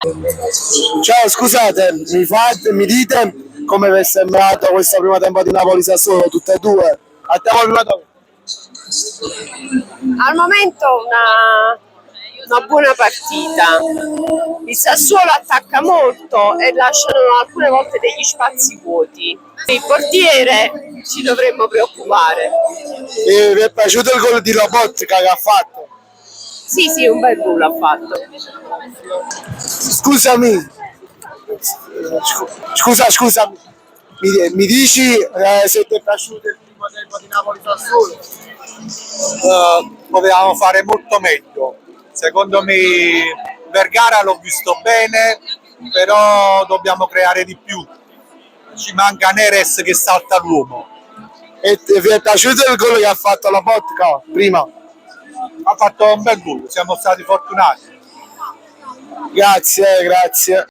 Ciao, scusate, mi dite come vi è sembrata questa prima tempo di Napoli-Sassuolo, tutte e due? A te Volpato? Al momento una buona partita. Il Sassuolo attacca molto e lasciano alcune volte degli spazi vuoti. Il portiere ci dovremmo preoccupare. E vi è piaciuto il gol di Lobotka che ha fatto? Sì, un bel gol ha fatto. Scusami, scusami, mi dici se ti è piaciuto il primo tempo di Napoli-Sassuolo? Potevamo fare molto meglio. Secondo me Vergara l'ho visto bene, però dobbiamo creare di più. Ci manca Neres che salta l'uomo. E vi è piaciuto il gol che ha fatto Lobotka prima? Ha fatto un bel gol, siamo stati fortunati. Grazie.